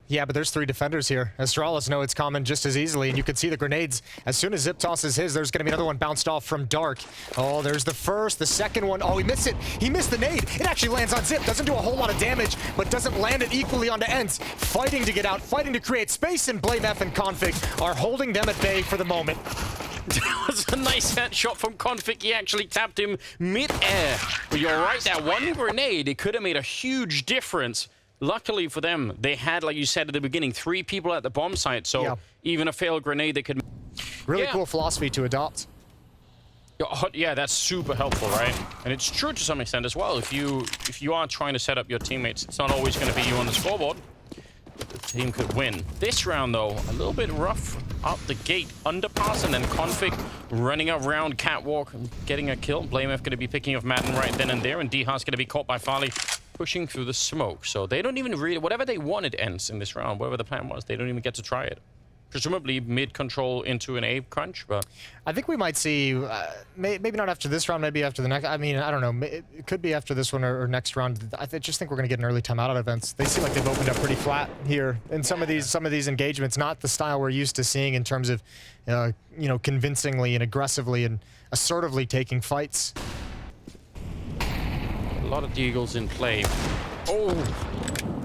Yeah, but there's 3 defenders here. Astralis know it's common just as easily, and you can see the grenades. As soon as Zip tosses his, there's going to be another one bounced off from Dark. Oh, there's the first, the second one. Oh, he missed it. He missed the nade. It actually lands on Zip. Doesn't do a whole lot of damage, but doesn't land it equally onto Ence. Fighting to get out, fighting to create space, and Blame F and Config are holding them at bay for the moment. That was a nice headshot from Config. He actually tapped him mid-air. But you're right, that one grenade, it could have made a huge difference. Luckily for them, they had, like you said at the beginning, 3 people at the bomb site, so even a failed grenade they could... Really cool philosophy to adopt. Yeah, that's super helpful, right? And it's true to some extent as well. If you are trying to set up your teammates, it's not always going to be you on the scoreboard. The team could win. This round, though, a little bit rough up the gate. Underpass and then Config running around catwalk and getting a kill. Blame F going to be picking off Madden right then and there, and D-Ha's going to be caught by Farley pushing through the smoke. So they don't even really... Whatever they wanted ends in this round, whatever the plan was, they don't even get to try it. Presumably mid-control into an A crunch, but... I think we might see, maybe not after this round, maybe after the next... I mean, I don't know. It could be after this one or next round. I just think we're going to get an early timeout out of Ence. They seem like they've opened up pretty flat here in some of these engagements. Not the style we're used to seeing in terms of, you know, convincingly and aggressively and assertively taking fights. A lot of Deagles in play. Oh!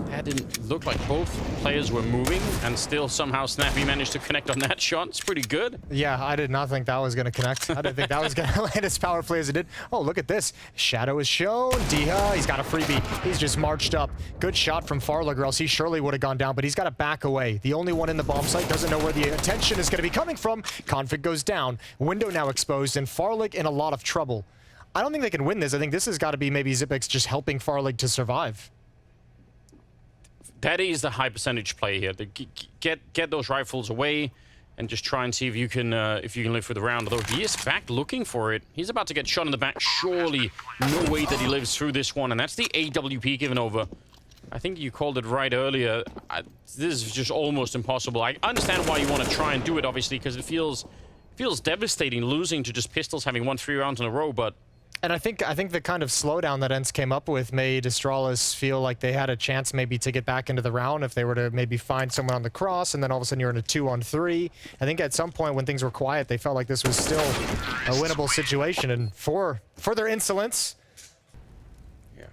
That didn't look like both players were moving, and still somehow Snappy managed to connect on that shot. It's pretty good. Yeah, I did not think that was going to connect. I didn't think that was going to land as powerfully as it did. Oh, look at this. Shadow is shown. Diha, he's got a freebie. He's just marched up. Good shot from Farlig, or else he surely would have gone down, but he's got to back away. The only one in the bomb site doesn't know where the attention is going to be coming from. Config goes down. Window now exposed, and Farlig in a lot of trouble. I don't think they can win this. I think this has got to be maybe Xyp9x just helping Farlig to survive. That is the high percentage play here. Get those rifles away and just try and see if you can live through the round. Although he is back looking for it. He's about to get shot in the back. Surely no way that he lives through this one. And that's the AWP given over. I think you called it right earlier. This is just almost impossible. I understand why you want to try and do it, obviously, because it feels devastating losing to just pistols having won 3 rounds in a row, but... And I think the kind of slowdown that Ence came up with made Astralis feel like they had a chance maybe to get back into the round if they were to maybe find someone on the cross, and then all of a sudden you're in a 2-on-3. I think at some point when things were quiet, they felt like this was still a winnable situation, and for their insolence. Yeah.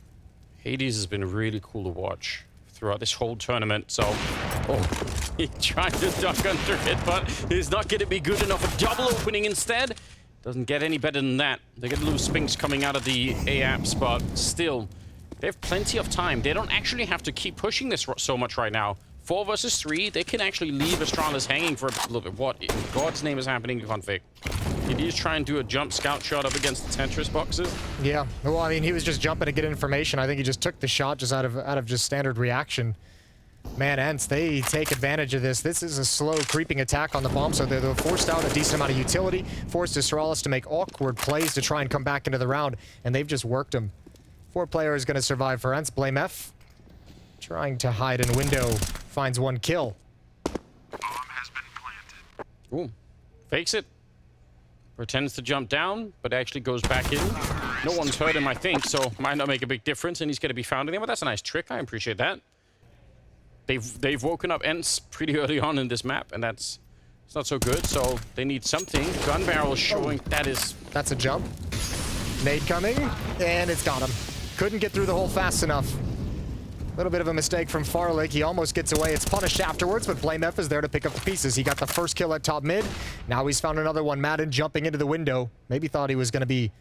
Hades has been really cool to watch throughout this whole tournament, so... Oh, he tried to duck under it, but it's not going to be good enough. A double opening instead. Doesn't get any better than that. They're going to lose Spinks coming out of the A-apps, but still, they have plenty of time. They don't actually have to keep pushing this so much right now. 4 versus 3, they can actually leave Astralis hanging for a little bit. What in God's name is happening to Config? Did he just try and do a jump scout shot up against the Tetris boxes? Yeah, well, I mean, he was just jumping to get information. I think he just took the shot just out of just standard reaction. Man, Ence, they take advantage of this. This is a slow creeping attack on the bomb, so they're forced out a decent amount of utility, forced Astralis to make awkward plays to try and come back into the round, and they've just worked him. 4 players going to survive for Ence. Blame F, trying to hide in window, finds 1 kill. Bomb has been planted. Ooh, fakes it. Pretends to jump down, but actually goes back in. No one's hurt him, I think, so might not make a big difference, and he's going to be found in there, but that's a nice trick. I appreciate that. They've woken up Ence pretty early on in this map, and it's not so good, so they need something. Gun barrel showing That's a jump. Nade coming, and it's got him. Couldn't get through the hole fast enough. A little bit of a mistake from Farlig. He almost gets away. It's punished afterwards, but Blame F is there to pick up the pieces. He got the first kill at top mid. Now he's found another one. Madden jumping into the window. Maybe thought he was going to be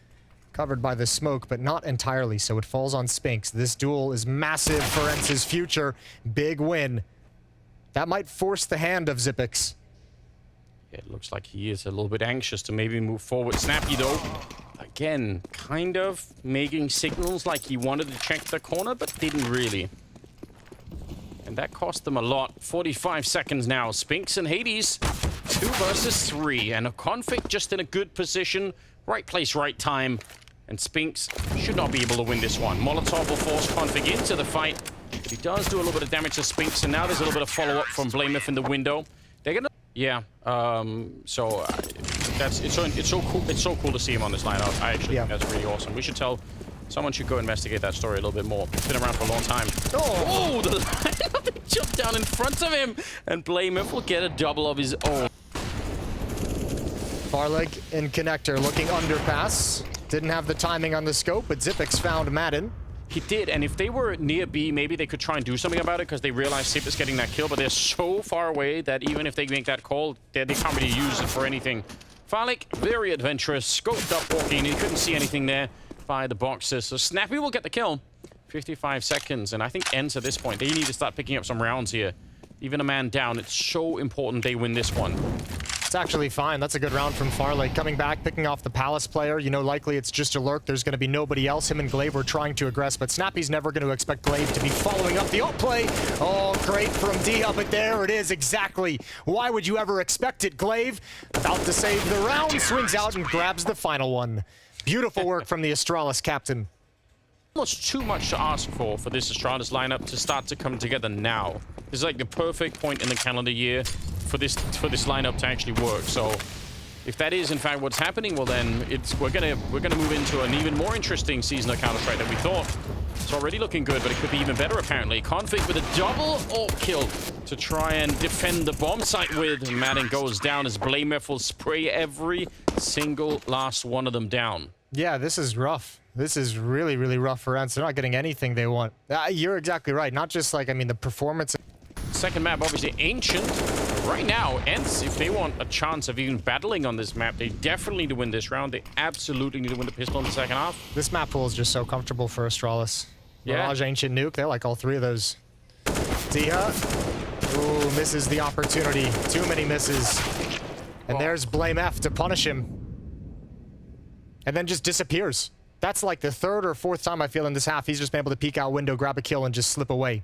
covered by the smoke, but not entirely, so it falls on Spinks. This duel is massive for Ence's future. Big win. That might force the hand of Xyp9x. Yeah, it looks like he is a little bit anxious to maybe move forward. Snappy, though, again, kind of making signals like he wanted to check the corner, but didn't really. And that cost them a lot. 45 seconds now. Spinks and Hades, 2 versus 3, and a Config just in a good position. Right place, right time. And Spinks should not be able to win this one. Molotov will force Config into the fight. But he does do a little bit of damage to Spinks, and now there's a little bit of follow-up from Blame F in the window. They're gonna... Yeah, it's so cool. It's so cool to see him on this lineup. I actually think that's really awesome. We should tell... Someone should go investigate that story a little bit more. It's been around for a long time. Oh, the lineup! jump down in front of him, and Blameif will get a double of his own. Farlig in connector, looking underpass. Didn't have the timing on the scope, but Xyp9x found Madden. He did, and if they were near B, maybe they could try and do something about it because they realize Xyp9x is getting that kill, but they're so far away that even if they make that call, they can't really use it for anything. Farlig, very adventurous, scoped up walking, he couldn't see anything there by the boxes, so Snappy will get the kill. 55 seconds, and I think Ence at this point, they need to start picking up some rounds here. Even a man down, it's so important they win this one. It's actually fine. That's a good round from Farlig. Coming back, picking off the Palace player. You know, likely it's just a lurk. There's going to be nobody else. Him and Glaive were trying to aggress, but Snappy's never going to expect Glaive to be following up the ult play. Oh, great from Dia, but there it is exactly. Why would you ever expect it? Glaive, about to save the round, swings out and grabs the final one. Beautiful work from the Astralis captain. Almost too much to ask for this Astralis lineup to start to come together now. This is like the perfect point in the calendar year for this lineup to actually work. So if that is in fact what's happening, well then we're gonna move into an even more interesting season of Counter-Strike than we thought. It's already looking good, but it could be even better apparently. Config with a double ult kill to try and defend the bomb site with. Madden goes down as Blameif will spray every single last one of them down. Yeah, this is rough. This is really, really rough for Ence. They're not getting anything they want. You're exactly right. Not just like, I mean, the performance. Second map, obviously Ancient. Right now, Ence, if they want a chance of even battling on this map, they definitely need to win this round. They absolutely need to win the pistol in the second half. This map pool is just so comfortable for Astralis. Yeah. Mirage, Ancient, Nuke, they like all three of those. Dia. Ooh, misses the opportunity. Too many misses. And there's Blameif to punish him. And then just disappears. That's like the third or fourth time I feel in this half he's just been able to peek out window, grab a kill, and just slip away.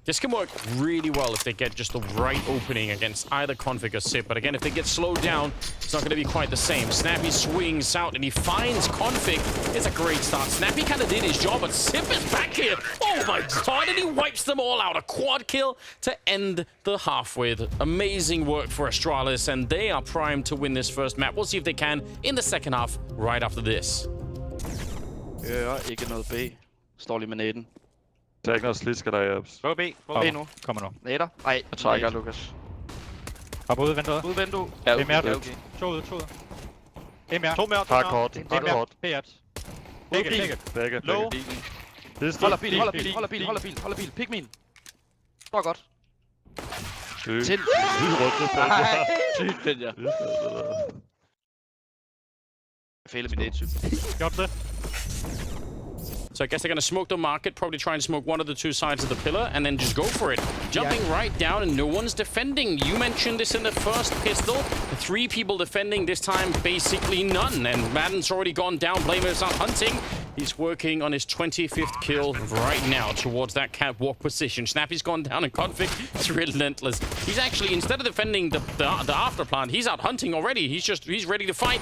This can work really well if they get just the right opening against either Config or Xyp. But again, if they get slowed down, it's not going to be quite the same. Snappy swings out and he finds Config. It's a great start. Snappy kind of did his job, but Xyp is back here. Oh my god, and he wipes them all out. A quad kill to end the half with. Amazing work for Astralis, and they are primed to win this first map. We'll see if they can in the second half right after this. Ikke noget B. Står lige med naden. Der er ikke noget slisker der, Jabs. Gå B. Gå B nu. Kommer nu. Nader. Ej, Jeg trækker, Lukas. Hop ud, vent. Udvindue. Ja, Det er mere. Okay. To ud. En mere. To mere. Bare kort. Det Bare er mere. kort. Begge. Begge. Low. Pistol. Holder bil. Pik min. Står godt. Syg. Til. Ej. Sygt, den ja. Jeg fejler min date, Gjort det. So I guess they're going to smoke the market, probably try and smoke one of the two sides of the pillar, and then just go for it. Jumping right down, and no one's defending. You mentioned this in the first pistol. The 3 people defending, this time basically none. And Madden's already gone down. Blameif's out hunting. He's working on his 25th kill right now towards that catwalk position. Snappy's gone down, and Config is relentless. He's actually, instead of defending the after plant, he's out hunting already. He's ready to fight.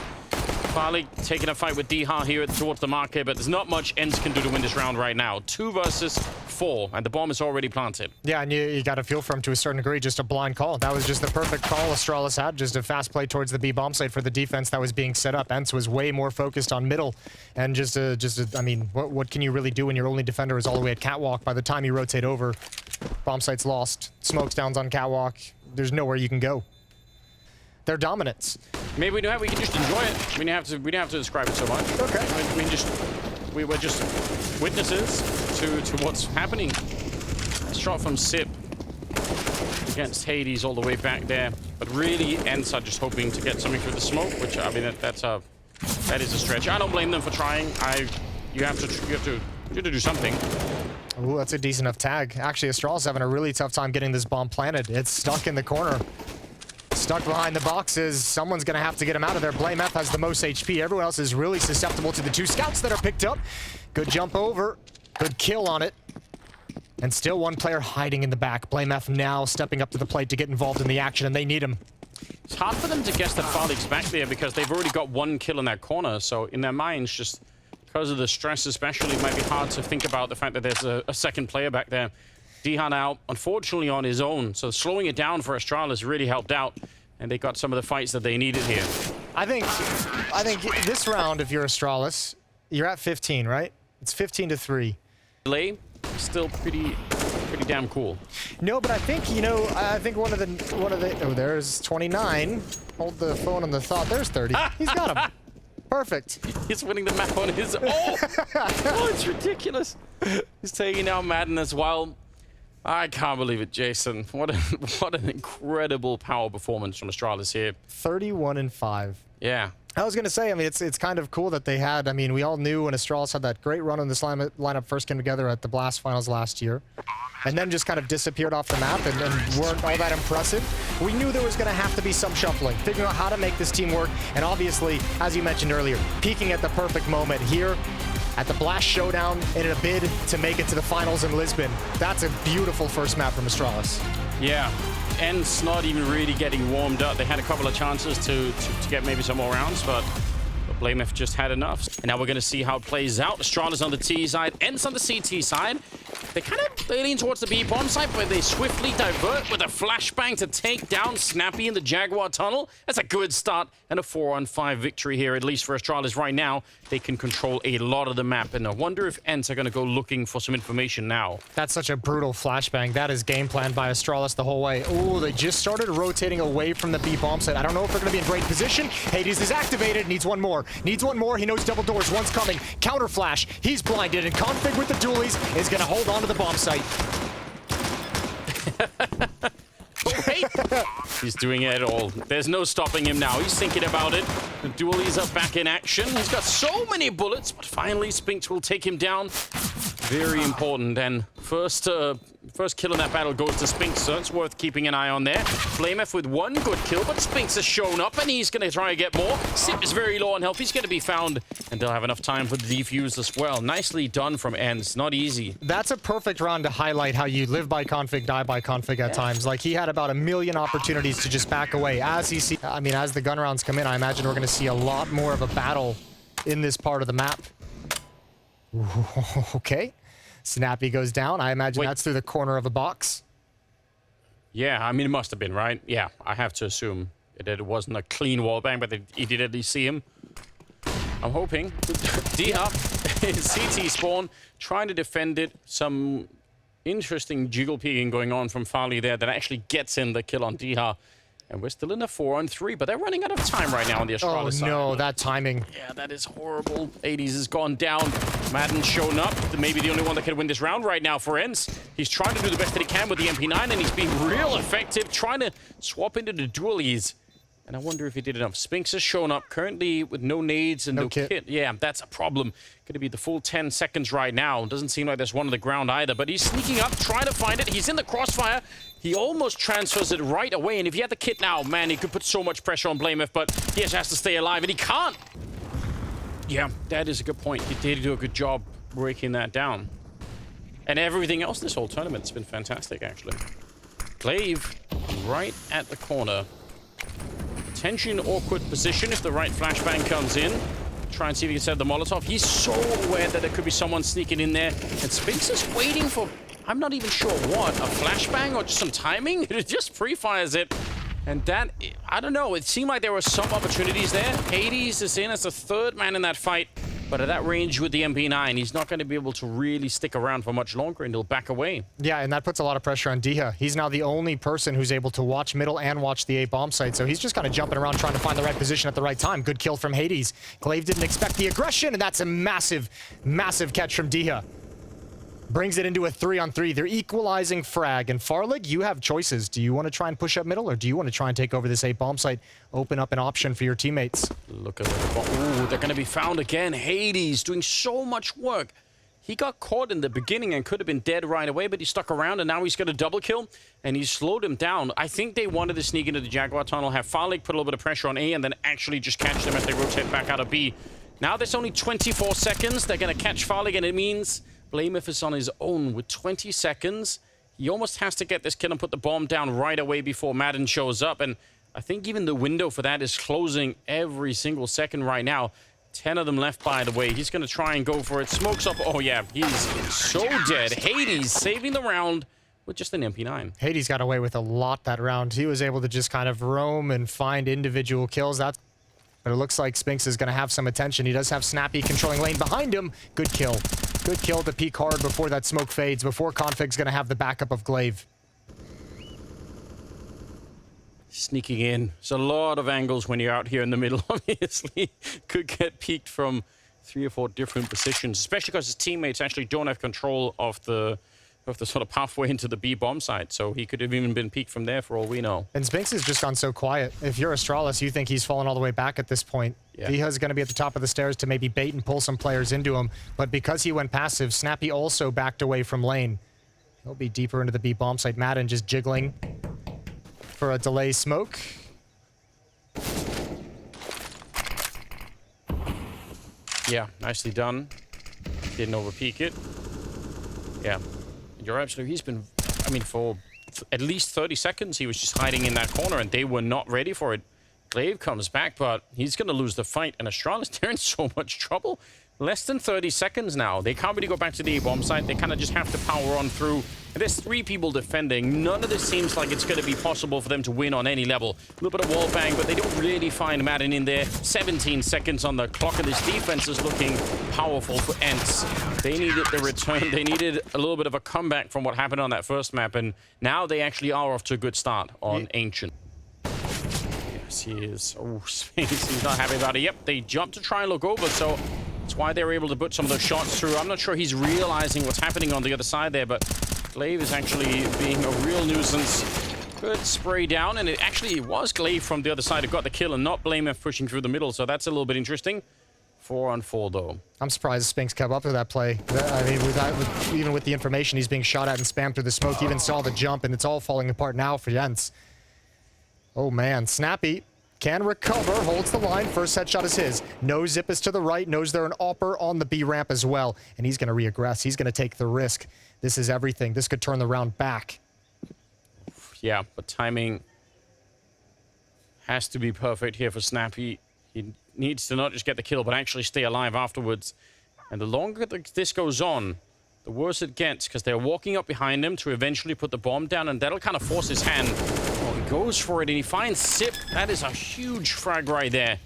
Farlig taking a fight with Diha here towards the market, but there's not much Ence can do to win this round right now. 2 versus 4, and the bomb is already planted. Yeah, and you got to feel for him to a certain degree. Just a blind call. That was just the perfect call Astralis had. Just a fast play towards the B bomb site for the defense that was being set up. Ence was way more focused on middle, and I mean, what can you really do when your only defender is all the way at catwalk? By the time you rotate over, bomb site's lost. Smokes downs on catwalk. There's nowhere you can go. Their dominance. Maybe we can just enjoy it. We don't have to describe it so much. Okay. We were just witnesses to what's happening. A shot from Xyp against Hades all the way back there. But really, Ence are just hoping to get something through the smoke, which I mean that is a stretch. I don't blame them for trying. You have to do something. Ooh, that's a decent enough tag. Actually, Astralis having a really tough time getting this bomb planted. It's stuck in the corner. Stuck behind the boxes. Someone's going to have to get him out of there. Blameif has the most HP. Everyone else is really susceptible to the 2 scouts that are picked up. Good jump over. Good kill on it. And still one player hiding in the back. Blameif now stepping up to the plate to get involved in the action, and they need him. It's hard for them to guess that Farlig's back there because they've already got 1 kill in that corner. So in their minds, just because of the stress especially, it might be hard to think about the fact that there's a second player back there. Dihan out, unfortunately, on his own. So slowing it down for Astralis really helped out. And they got some of the fights that they needed here. I think this round, if you're Astralis, you're at 15, right? It's 15-3. Delay, still pretty pretty damn cool. No, but I think, you know, I think one of the, oh, there's 29. Hold the phone on the thought. There's 30. He's got him. Perfect. He's winning the map on his own. Oh, it's ridiculous. He's taking out Madden as well. I can't believe it, Jason. What an incredible power performance from Astralis here. 31 and 5. Yeah. I was going to say, I mean, it's kind of cool that they had, I mean, we all knew when Astralis had that great run when this lineup first came together at the Blast Finals last year, and then just kind of disappeared off the map and weren't all that impressive. We knew there was going to have to be some shuffling, figuring out how to make this team work, and obviously, as you mentioned earlier, peaking at the perfect moment here at the Blast Showdown in a bid to make it to the finals in Lisbon. That's a beautiful first map from Astralis. Yeah. Ence not even really getting warmed up. They had a couple of chances to get maybe some more rounds, but BlameF just had enough. And now we're going to see how it plays out. Astralis on the T side, Ence on the CT side. They lean towards the B bomb side, but they swiftly divert with a flashbang to take down Snappy in the Jaguar tunnel. That's a good start and a 4-on-5 victory here, at least for Astralis right now. They can control a lot of the map, and I wonder if Ence are going to go looking for some information now. That's such a brutal flashbang. That is game planned by Astralis the whole way. Oh, they just started rotating away from the B bomb site. I don't know if they're going to be in great position. Hades is activated. Needs one more. Needs one more. He knows double doors. One's coming. Counter flash. He's blinded, and Config with the dualies is going to hold on to the bomb site. Oh, wait! He's doing it all. There's no stopping him now. He's thinking about it. The dualies are back in action. He's got so many bullets, but finally Spinks will take him down. Very important. And first kill in that battle goes to Spinks, so it's worth keeping an eye on there. BlameF with one good kill, but Spinks has shown up, and he's going to try and get more. Sip is very low on health. He's going to be found, and they'll have enough time for the defuse as well. Nicely done from Ence. Not easy. That's a perfect round to highlight how you live by config, die by config at times. Like, he had about a million opportunities to just back away. As the gun rounds come in, I imagine we're going to see a lot more of a battle in this part of the map. Okay. Snappy goes down. I imagine that's through the corner of a box. Yeah, I mean, it must have been, right? Yeah, I have to assume that it wasn't a clean wallbang, but he did at least see him. I'm hoping. D-Up is CT spawn, trying to defend it. Some interesting jiggle peeking going on from Farley there that actually gets in the kill on Diha. And we're still in a 4-on-3, but they're running out of time right now on the Astralis side. Oh no, that timing. Yeah, that is horrible. 80s has gone down. Madden's shown up. Maybe the only one that can win this round right now for Ence. He's trying to do the best that he can with the MP9, and he's being real effective, trying to swap into the dualies. And I wonder if he did enough. Spinks has shown up currently with no nades and no kit. Yeah, that's a problem. Going to be the full 10 seconds right now. Doesn't seem like there's one on the ground either, but he's sneaking up, trying to find it. He's in the crossfire. He almost transfers it right away, and if he had the kit now, man, he could put so much pressure on BlameF, but he just has to stay alive, and he can't. Yeah, that is a good point. He did do a good job breaking that down. And everything else this whole tournament has been fantastic, actually. Glaive right at the corner. Potentially an awkward position if the right flashbang comes in. Try and see if he can set the Molotov. He's so aware that there could be someone sneaking in there. And Spinks is waiting for, I'm not even sure what, a flashbang or just some timing? It just pre-fires it. And that, I don't know, it seemed like there were some opportunities there. Hades is in as the third man in that fight. But at that range with the MP9, he's not going to be able to really stick around for much longer, and he'll back away. Yeah, and that puts a lot of pressure on Diha. He's now the only person who's able to watch middle and watch the A bomb site, so he's just kind of jumping around trying to find the right position at the right time. Good kill from Hades. Glaive didn't expect the aggression, and that's a massive, massive catch from Diha. Brings it into a 3-on-3. They're equalizing frag. And Farlig, you have choices. Do you want to try and push up middle, or do you want to try and take over this A bomb site? Open up an option for your teammates. Look at that. Ooh, they're going to be found again. Hades doing so much work. He got caught in the beginning and could have been dead right away, but he stuck around, and now he's got a double kill, and he slowed him down. I think they wanted to sneak into the Jaguar tunnel, have Farlig put a little bit of pressure on A, and then actually just catch them as they rotate back out of B. Now there's only 24 seconds. They're going to catch Farlig, and it means BlameF is on his own with 20 seconds. He almost has to get this kill and put the bomb down right away before Madden shows up. And I think even the window for that is closing every single second right now. 10 of them left, by the way. He's going to try and go for it. Smokes up. Oh, yeah. He's so dead. Hades saving the round with just an MP9. Hades got away with a lot that round. He was able to just kind of roam and find individual kills. But it looks like Spinks is going to have some attention. He does have Snappy controlling lane behind him. Good kill. Good kill to peek hard before that smoke fades, before Config's gonna have the backup of Glaive. Sneaking in. There's a lot of angles when you're out here in the middle, obviously. Could get peeked from 3 or 4 different positions, especially because his teammates actually don't have control of the sort of pathway into the B bomb site, so he could have even been peeked from there for all we know. And Spinks has just gone so quiet. If you're Astralis, you think he's fallen all the way back at this point. Yeah. Diha's going to be at the top of the stairs to maybe bait and pull some players into him, but because he went passive, Snappy also backed away from lane. He'll be deeper into the B bomb site. Madden just jiggling for a delay smoke. Yeah, nicely done. Didn't overpeak it. Yeah. You're absolutely... He's been... I mean, for at least 30 seconds, he was just hiding in that corner, and they were not ready for it. Glaive comes back, but he's going to lose the fight, and Astralis, they're in so much trouble. Less than 30 seconds now. They can't really go back to the A-bomb site. They kind of just have to power on through. And there's 3 people defending. None of this seems like it's going to be possible for them to win on any level. A little bit of wall bang, but they don't really find Madden in there. 17 seconds on the clock, and this defense is looking powerful for Ence. They needed the return. They needed a little bit of a comeback from what happened on that first map, and now they actually are off to a good start on Ancient. Yes, he is. Oh, Sphinx, he's not happy about it. Yep, they jumped to try and look over, so that's why they were able to put some of those shots through. I'm not sure he's realizing what's happening on the other side there, but Glaive is actually being a real nuisance. Good spray down, and it actually was Glaive from the other side who got the kill and not BlameF pushing through the middle, so that's a little bit interesting. 4-on-4 though. I'm surprised Spinks kept up with that play. I mean, even with the information he's being shot at and spammed through the smoke, he even saw the jump, and it's all falling apart now for Jens. Oh man, Snappy can recover, holds the line. First headshot is his. No zip is to the right, knows they're an AWPer on the B ramp as well, and he's going to reaggress. He's going to take the risk. This is everything. This could turn the round back. Yeah, but timing has to be perfect here for Snappy. He needs to not just get the kill, but actually stay alive afterwards. And the longer this goes on, the worse it gets, because they're walking up behind him to eventually put the bomb down, and that'll kind of force his hand. Oh, he goes for it, and he finds Sip. That is a huge frag right there.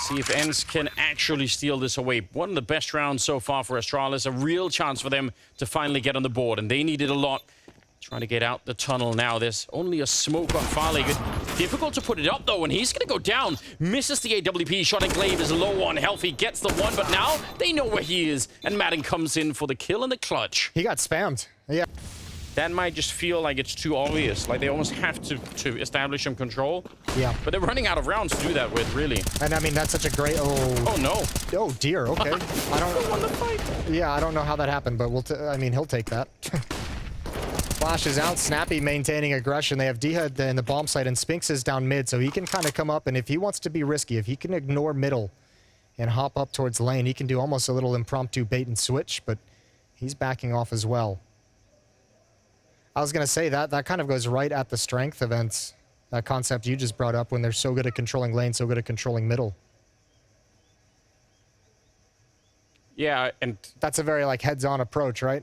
See if Ence can actually steal this away. One of the best rounds so far for Astralis. A real chance for them to finally get on the board, and they needed a lot. Trying to get out the tunnel now. There's only a smoke on Farley. Difficult to put it up, though, and he's going to go down. Misses the AWP shot, and Glaive is low on health. He gets the one, but now they know where he is, and Madden comes in for the kill and the clutch. He got spammed. Yeah. That might just feel like it's too obvious. Like, they almost have to establish some control. Yeah. But they're running out of rounds to do that with, really. And I mean, that's such a great... Oh, no. Oh, dear. Okay. I don't... Yeah, I don't know how that happened, but I mean, he'll take that. Flashes out, Snappy maintaining aggression. They have Diha in the bomb site, and Spinks is down mid, so he can kind of come up, and if he wants to be risky, if he can ignore middle and hop up towards lane, he can do almost a little impromptu bait and switch, but he's backing off as well. I was going to say that kind of goes right at the strength of Ence, that concept you just brought up, when they're so good at controlling lane, so good at controlling middle. Yeah, and... That's a very, like, heads-on approach, right?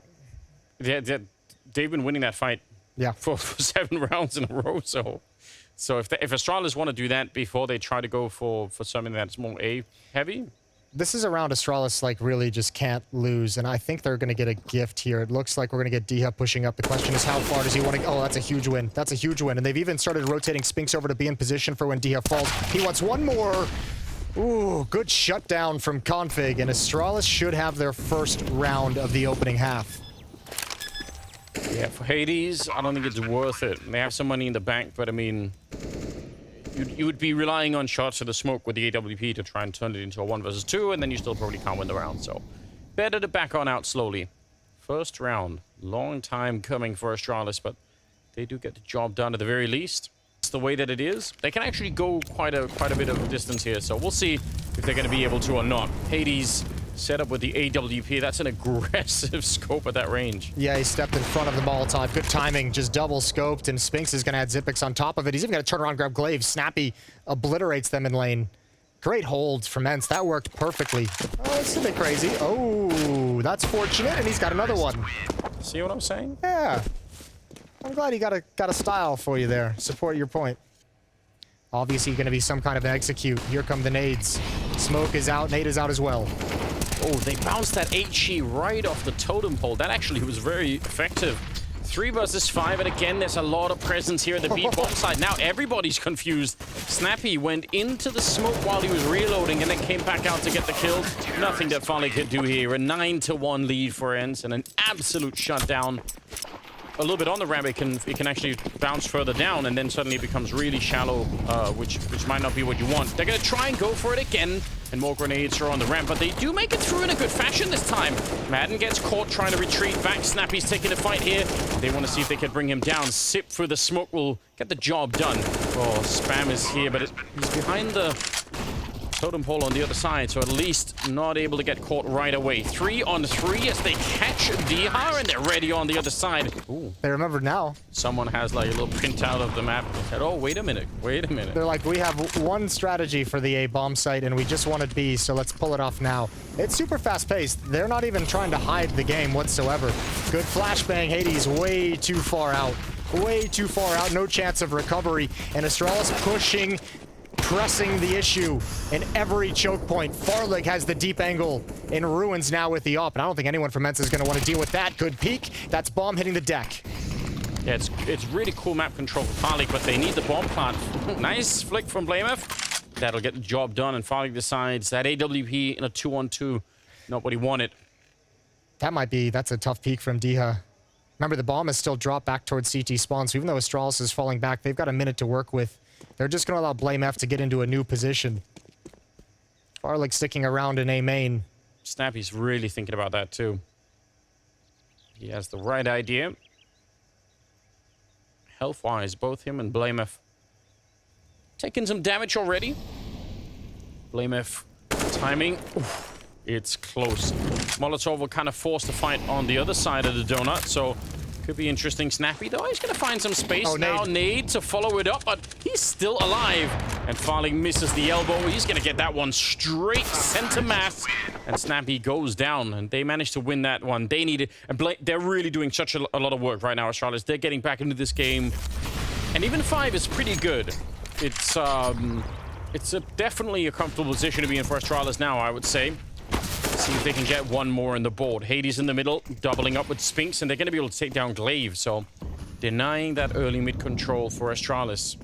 Yeah, they've been winning that fight for 7 rounds in a row, so if Astralis want to do that before they try to go for something that's more A-heavy... This is a round Astralis, like, really just can't lose, and I think they're going to get a gift here. It looks like we're going to get Diha pushing up. The question is, how far does he want to... Oh, that's a huge win. That's a huge win, and they've even started rotating Spinks over to be in position for when Diha falls. He wants one more... Ooh, good shutdown from Config, and Astralis should have their first round of the opening half. Yeah, for Hades, I don't think it's worth it. They have some money in the bank, but I mean... You would be relying on shots of the smoke with the AWP to try and turn it into a 1 versus 2, and then you still probably can't win the round, so... Better to back on out slowly. First round. Long time coming for Astralis, but they do get the job done at the very least. It's the way that it is. They can actually go quite a bit of distance here, so we'll see if they're going to be able to or not. Hades... set up with the AWP. That's an aggressive scope at that range. Yeah, he stepped in front of the Molotov. Good timing, just double scoped, and Spinks is going to add Zipix on top of it. He's even going to turn around, grab Glaive. Snappy obliterates them in lane. Great hold from Ence. That worked perfectly. Oh, it's a bit crazy. Oh, that's fortunate, and he's got another one. See what I'm saying? Yeah. I'm glad he got a style for you there. Support your point. Obviously going to be some kind of an execute. Here come the nades. Smoke is out. Nade is out as well. Oh, they bounced that HE right off the totem pole. That actually was very effective. 3 versus 5, and again, there's a lot of presence here at the B bomb side. Now everybody's confused. Snappy went into the smoke while he was reloading and then came back out to get the kill. Nothing that Farley could do here. A 9-1 lead for Ence and an absolute shutdown. A little bit on the ramp, it can actually bounce further down, and then suddenly it becomes really shallow, which might not be what you want. They're going to try and go for it again, and more grenades are on the ramp, but they do make it through in a good fashion this time. Madden gets caught trying to retreat back. Snappy's taking the fight here. They want to see if they can bring him down. Sip through the smoke will get the job done. Oh, Spam is here, but he's behind the totem pole on the other side, so at least not able to get caught right away. 3 on 3 as they catch Dihar, and they're ready on the other side. Ooh. They remember now. Someone has like a little printout of the map. They said, oh, wait a minute. They're like, we have one strategy for the A bomb site, and we just wanted B, so let's pull it off now. It's super fast-paced. They're not even trying to hide the game whatsoever. Good flashbang. Hades way too far out. Way too far out. No chance of recovery. And Astralis pushing, pressing the issue in every choke point. Farlig has the deep angle in ruins now with the op, and I don't think anyone from Ence is going to want to deal with that. Good peek. That's bomb hitting the deck. Yeah, it's really cool map control for Farlig, but they need the bomb plant. Nice flick from BlameF. That'll get the job done, and Farlig decides that AWP in a 2-on-2, not what he wanted. That's a tough peek from Diha. Remember, the bomb is still dropped back towards CT spawn, so even though Astralis is falling back, they've got a minute to work with. They're just going to allow BlameF to get into a new position. Farlig sticking around in A main. Snappy's really thinking about that too. He has the right idea. Health-wise, both him and BlameF taking some damage already. BlameF timing. Oof, it's close. Molotov will kind of force the fight on the other side of the donut, so could be interesting. Snappy, though, he's going to find some space. Oh, now. Nade to follow it up, but he's still alive. And Farlig misses the elbow. He's going to get that one straight center mass. And Snappy goes down, and they managed to win that one. They need it. And they're really doing such a lot of work right now, Astralis. They're getting back into this game. And even 5 is pretty good. It's definitely a comfortable position to be in for Astralis now, I would say. See if they can get one more in the board. Hades in the middle, doubling up with Spinks, and they're going to be able to take down Glaive, so denying that early mid control for Astralis.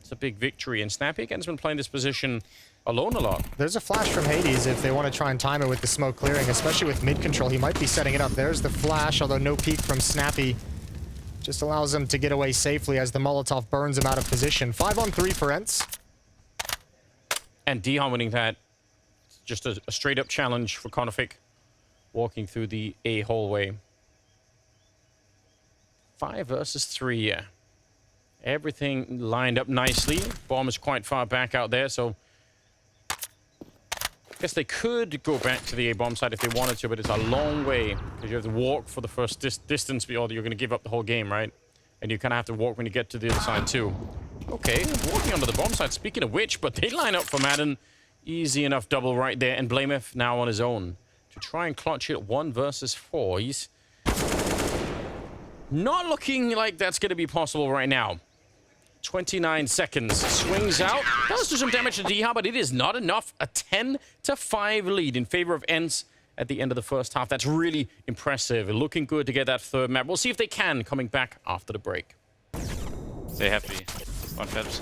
It's a big victory, and Snappy again's been playing this position alone a lot. There's a flash from Hades if they want to try and time it with the smoke clearing, especially with mid control. He might be setting it up. There's the flash, although no peek from Snappy. Just allows him to get away safely as the Molotov burns him out of position. 5 on 3 for Ence. And Dihan winning that. Just a straight-up challenge for Konofik, walking through the A hallway. 5 versus 3, yeah. Everything lined up nicely. Bomb is quite far back out there, so I guess they could go back to the A bomb side if they wanted to, but it's a long way because you have to walk for the first distance, or you're going to give up the whole game, right? And you kind of have to walk when you get to the other side too. Okay, walking onto the bomb side. Speaking of which, but they line up for Madden. Easy enough double right there, and BlameF now on his own to try and clutch it 1 versus 4. He's not looking like that's going to be possible right now. 29 seconds. Swings out. Does do some damage to Diha, but it is not enough. A 10-5 lead in favor of Ence at the end of the first half. That's really impressive. Looking good to get that third map. We'll see if they can coming back after the break. They have B. One Phelps.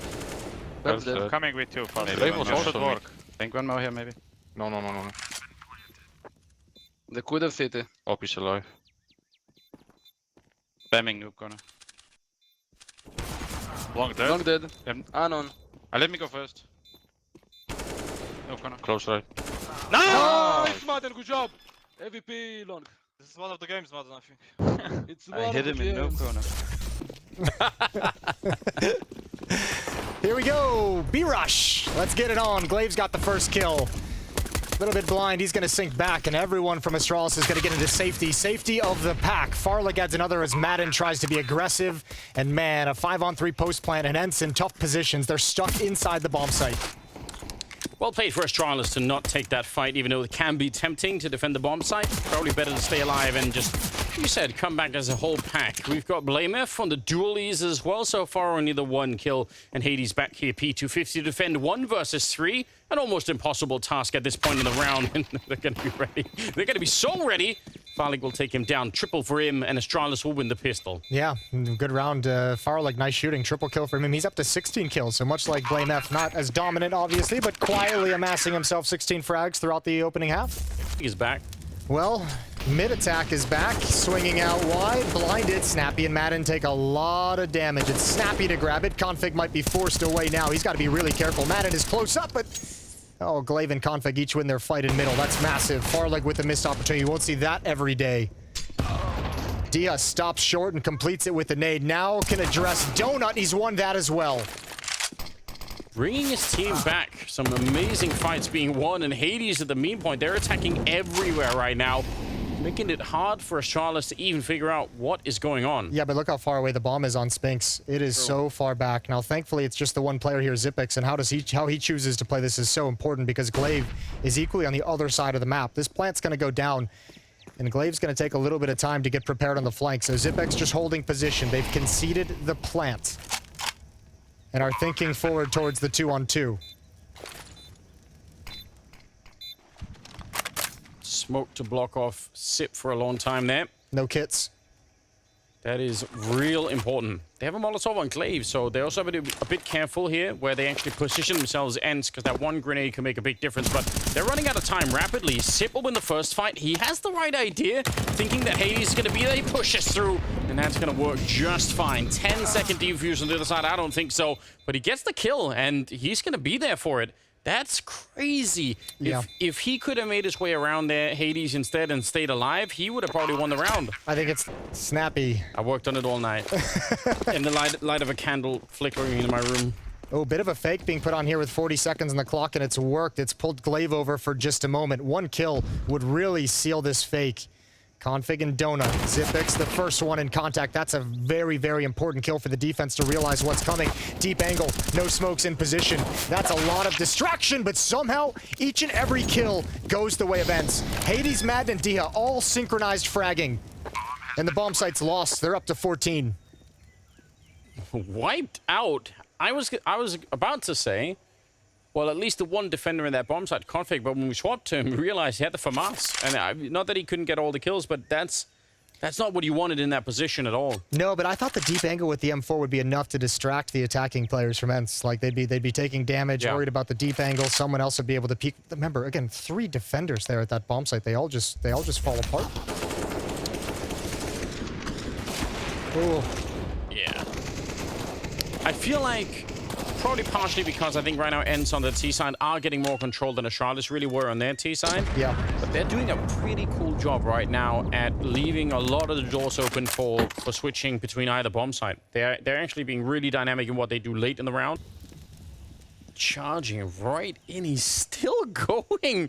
Coming with 2 fast. Maybe one should work. Think one more here, maybe. No. They could have CT. Op is alive. Spamming noob corner. Long dead. Long dead. Anon. Let me go first. Noob corner. Close right. Nice, Martin, good job. MVP long. This is one of the games, Martin, I think. It's I hit him in noob corner. Here we go. B-Rush. Let's get it on. Glaive's got the first kill. A little bit blind. He's going to sink back, and everyone from Astralis is going to get into safety. Safety of the pack. Farlig adds another as Madden tries to be aggressive. And man, a 5 on 3 post plant and Ence in tough positions. They're stuck inside the bomb site. Well played for Astralis to not take that fight, even though it can be tempting to defend the bomb site. Probably better to stay alive and just you said, come back as a whole pack. We've got Blamef on the dualies as well. So far, only the 1 kill. And Hades back here, P250 to defend 1 versus 3. An almost impossible task at this point in the round. And they're going to be ready. They're going to be so ready. Farlig will take him down. Triple for him, and Astralis will win the pistol. Yeah, good round. Farlig, nice shooting. Triple kill for him. He's up to 16 kills, so much like Blamef, not as dominant, obviously, but quietly amassing himself 16 frags throughout the opening half. He's back. Well, mid-attack is back, swinging out wide, blinded. Snappy and Madden take a lot of damage. It's Snappy to grab it. Config might be forced away now. He's got to be really careful. Madden is close up, but... Oh, Glaive and Config each win their fight in middle. That's massive. Farlig with a missed opportunity. You won't see that every day. Dia stops short and completes it with a nade. Now can address Donut. He's won that as well. Bringing his team back. Some amazing fights being won, and Hades at the mean point. They're attacking everywhere right now, making it hard for Astralis to even figure out what is going on. Yeah, but look how far away the bomb is on Spinks. It is so far back. Now, thankfully, it's just the one player here, Zipex, and how he chooses to play this is so important because Glaive is equally on the other side of the map. This plant's going to go down, and Glaive's going to take a little bit of time to get prepared on the flank. So Zipex just holding position. They've conceded the plant and are thinking forward towards the 2-on-2. Smoke to block off Sip for a long time there. No kits. That is real important. They have a Molotov on Glaive, so they also have to be a bit careful here where they actually position themselves Ence, because that one grenade can make a big difference, but they're running out of time rapidly. Sip will win the first fight. He has the right idea, thinking that Hades is going to be there. He pushes through, and that's going to work just fine. 10-second defuse on the other side. I don't think so, but he gets the kill, and he's going to be there for it. That's crazy. Yeah. If he could have made his way around there, Hades instead, and stayed alive, he would have probably won the round. I think it's Snappy. I worked on it all night. In the light of a candle flickering in my room. Oh, bit of a fake being put on here with 40 seconds on the clock, and it's worked. It's pulled Glaive over for just a moment. 1 kill would really seal this fake. Config and Donut. Zipex, the first one in contact. That's a very, very important kill for the defense to realize what's coming. Deep angle, no smokes in position. That's a lot of distraction, but somehow each and every kill goes the way of Ence. Hades, Madden, and Dia all synchronized fragging. And the bomb site's lost. They're up to 14. Wiped out? I was about to say, well, at least the one defender in that bomb site, Config, but when we swapped to him, we realized he had the FAMAS. And not that he couldn't get all the kills, but that's not what you wanted in that position at all. No, but I thought the deep angle with the M4 would be enough to distract the attacking players from Ence. Like, they'd be taking damage, worried about the deep angle. Someone else would be able to peek. Remember, again, 3 defenders there at that bomb site. They all just fall apart. Oh. Yeah. I feel like probably partially because I think right now Ence on the T side are getting more control than Astralis really were on their T side. Yeah. But they're doing a pretty cool job right now at leaving a lot of the doors open for switching between either bomb site. They're actually being really dynamic in what they do late in the round. Charging right in. He's still going.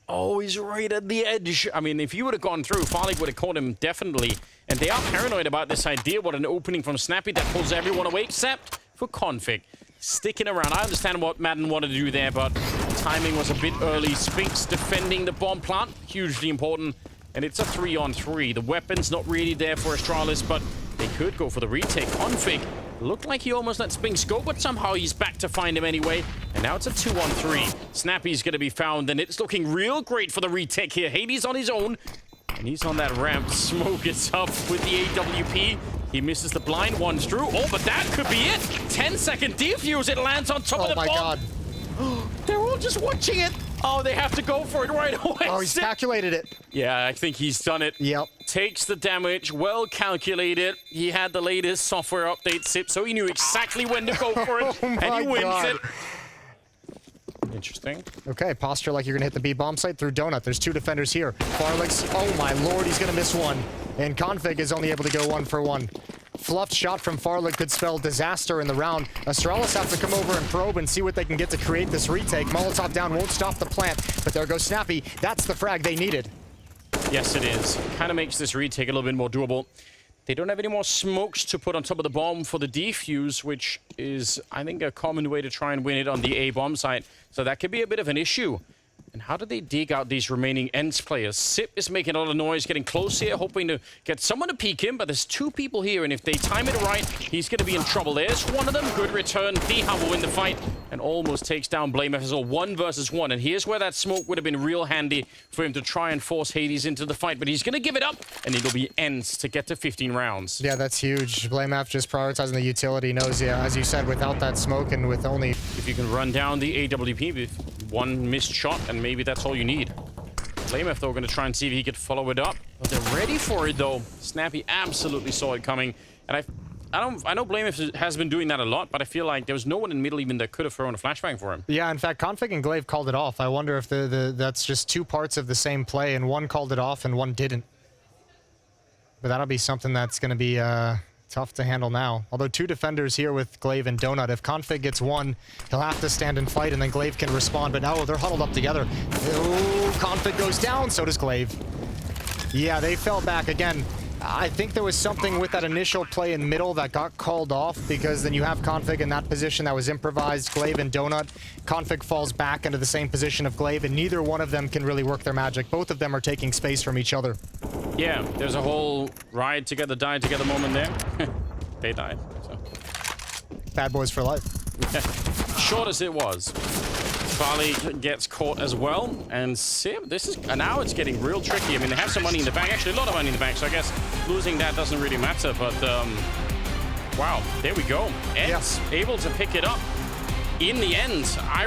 Oh, he's right at the edge. I mean, if he would have gone through, Farlig would have caught him definitely. And they are paranoid about this idea. What an opening from Snappy that pulls everyone away except for Config. Sticking around. I understand what Madden wanted to do there, but timing was a bit early. Spinks defending the bomb plant. Hugely important. And it's a 3-on-3. The weapon's not really there for Astralis, but they could go for the retake. Config looked like he almost let Spinks go, but somehow he's back to find him anyway. And now it's a 2-on-3. Snappy's going to be found, and it's looking real great for the retake here. Hades on his own, and he's on that ramp. Smoke is up with the AWP. He misses the blind, one's through. Oh, but that could be it. 10-second defuse. It lands on top of the bomb. Oh, my God. They're all just watching it. Oh, they have to go for it right away. Oh, he's calculated it. Yeah, I think he's done it. Yep. Takes the damage, well calculated. He had the latest software update, Sip, so he knew exactly when to go for it. And he wins it. Interesting. Okay, posture like you're going to hit the B bomb site through Donut. There's 2 defenders here. Farlig's, oh my lord, he's going to miss one. And Config is only able to go 1 for 1. Fluffed shot from Farlig could spell disaster in the round. Astralis have to come over and probe and see what they can get to create this retake. Molotov down won't stop the plant, but there goes Snappy. That's the frag they needed. Yes, it is. Kind of makes this retake a little bit more doable. They don't have any more smokes to put on top of the bomb for the defuse, which is, I think, a common way to try and win it on the A bomb site. So that could be a bit of an issue. And how do they dig out these remaining Ence players? Sip is making a lot of noise, getting close here, hoping to get someone to peek him, but there's 2 people here, and if they time it right, he's going to be in trouble. There's one of them. Good return. Diha will win the fight and almost takes down BlameF as a 1 versus 1. And here's where that smoke would have been real handy for him to try and force Hades into the fight, but he's going to give it up, and it'll be Ence to get to 15 rounds. Yeah, that's huge. BlameF just prioritizing the utility. Knows, yeah, as you said, without that smoke and with only... If you can run down the AWP with 1 missed shot, and maybe that's all you need. BlameF, though, going to try and see if he could follow it up. But they're ready for it, though. Snappy absolutely saw it coming. And I know BlameF has been doing that a lot, but I feel like there was no one in the middle even that could have thrown a flashbang for him. Yeah, in fact, Config and Glaive called it off. I wonder if that's just 2 parts of the same play, and one called it off and one didn't. But that'll be something that's going to be tough to handle now. Although 2 defenders here with Glaive and Donut. If Config gets 1, he'll have to stand and fight, and then Glaive can respond. But now they're huddled up together. Oh, Config goes down, so does Glaive. Yeah, they fell back again. I think there was something with that initial play in middle that got called off, because then you have Config in that position that was improvised, Glaive and Donut. Config falls back into the same position of Glaive, and neither one of them can really work their magic. Both of them are taking space from each other. Yeah, there's a whole ride together, die together moment there. They died, so. Bad boys for life. Short as it was. Farley gets caught as well, and Sip, now it's getting real tricky. I mean, they have some money in the bank, actually a lot of money in the bank, so I guess losing that doesn't really matter, but wow, there we go. Ence able to pick it up in the end. I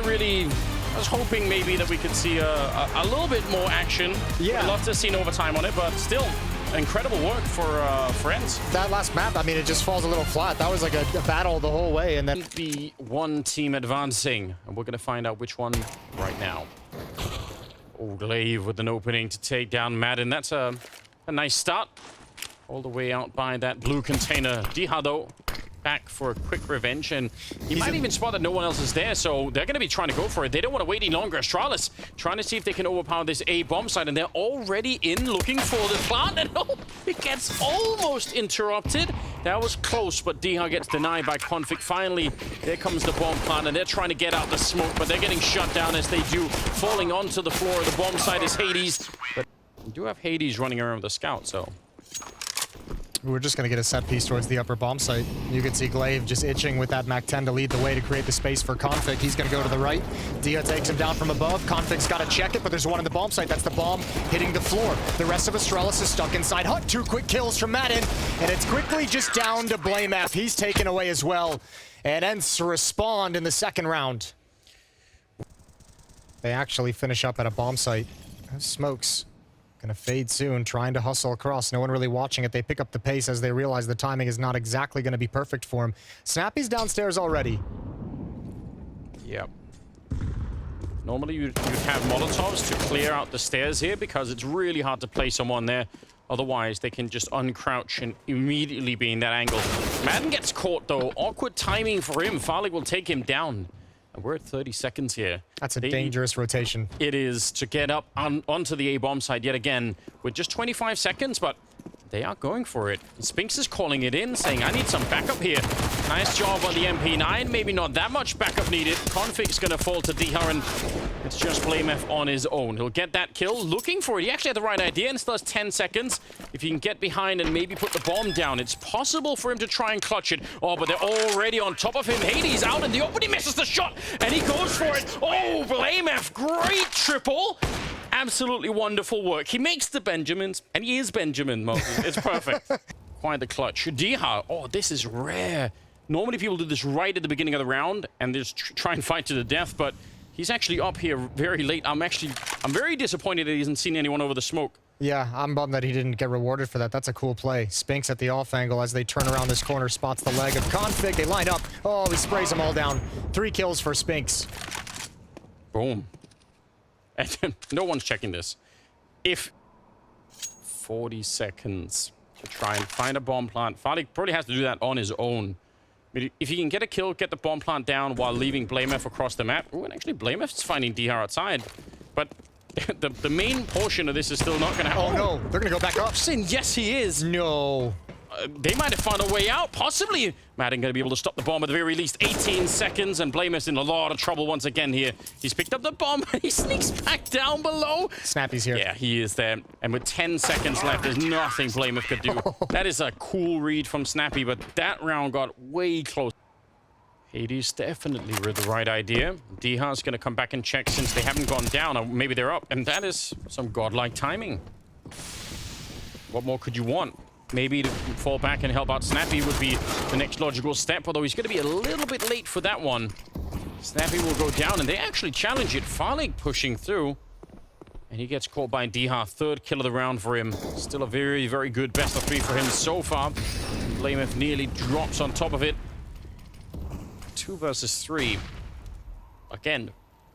was hoping maybe that we could see a little bit more action. Yeah. Would love to see an overtime on it, but still, incredible work for Ence. That last map, I mean, it just falls a little flat. That was like a battle the whole way, and then... The one team advancing, and we're going to find out which one right now. Oh, Glaive with an opening to take down Madden. That's a nice start. All the way out by that blue container. Diha, though, back for a quick revenge, and he might even spot that no one else is there, so they're going to be trying to go for it. They don't want to wait any longer. Astralis trying to see if they can overpower this A bomb site, and they're already in looking for the plant, and oh, it gets almost interrupted. That was close, but Diha gets denied by Config. Finally, there comes the bomb plant, and they're trying to get out the smoke, but they're getting shut down as they do. Falling onto the floor of the bomb site is Hades, but you do have Hades running around with a scout, so... We're just going to get a set piece towards the upper bomb site. You can see Glaive just itching with that Mac-10 to lead the way to create the space for Config. He's going to go to the right. Diha takes him down from above. Config's got to check it, but there's one in the bomb site. That's the bomb hitting the floor. The rest of Astralis is stuck inside Hut. 2 quick kills from Madden, and it's quickly just down to BlameF. He's taken away as well. And Ence respond in the 2nd round. They actually finish up at a bomb site. Smokes. Gonna fade soon, trying to hustle across. No one really watching it. They pick up the pace as they realize the timing is not exactly gonna be perfect for him. Snappy's downstairs already. Yep. Normally you'd have Molotovs to clear out the stairs here because it's really hard to play someone there. Otherwise, they can just uncrouch and immediately be in that angle. Madden gets caught, though. Awkward timing for him. Farley will take him down. And we're at 30 seconds here. That's a dangerous rotation. It is to get up onto the A-bomb side yet again with just 25 seconds, but they are going for it. Spinks is calling it in, saying, I need some backup here. Nice job on the MP9. Maybe not that much backup needed. Config's going to fall to Diha, and it's just BlameF on his own. He'll get that kill. Looking for it. He actually had the right idea and still has 10 seconds. If he can get behind and maybe put the bomb down, it's possible for him to try and clutch it. Oh, but they're already on top of him. Hades out in the open. He misses the shot, and he goes for it. Oh, BlameF. Great triple. Absolutely wonderful work. He makes the Benjamins, and he is Benjamin, Moses. It's perfect. Quite the clutch. Diha, oh, this is rare. Normally people do this right at the beginning of the round, and just try and fight to the death, but he's actually up here very late. I'm very disappointed that he hasn't seen anyone over the smoke. Yeah, I'm bummed that he didn't get rewarded for that. That's a cool play. Spinks at the off angle as they turn around this corner, spots the leg of Config. They line up. Oh, he sprays them all down. 3 kills for Spinks. Boom. And no one's checking this. If 40 seconds to try and find a bomb plant. Farley probably has to do that on his own. If he can get a kill, get the bomb plant down while leaving BlameF across the map. Oh, and actually BlameF's finding Diha outside. But the main portion of this is still not going to happen. Oh no, they're going to go back up. Yes, he is. No. they might have found a way out, possibly. Madden going to be able to stop the bomb at the very least. 18 seconds, and Blameless in a lot of trouble once again here. He's picked up the bomb, and he sneaks back down below. Snappy's here. Yeah, he is there. And with 10 seconds left, there's nothing Blameless could do. That is a cool read from Snappy, but that round got way close. Hades definitely with the right idea. Diha's going to come back and check since they haven't gone down, or maybe they're up. And that is some godlike timing. What more could you want? Maybe to fall back and help out Snappy would be the next logical step, although he's going to be a little bit late for that one. Snappy will go down, and they actually challenge it. Farlig pushing through, and he gets caught by Diha. Third kill of the round for him. Still a very, very good best of 3 for him so far. Blameth nearly drops on top of it. 2 versus 3. Again,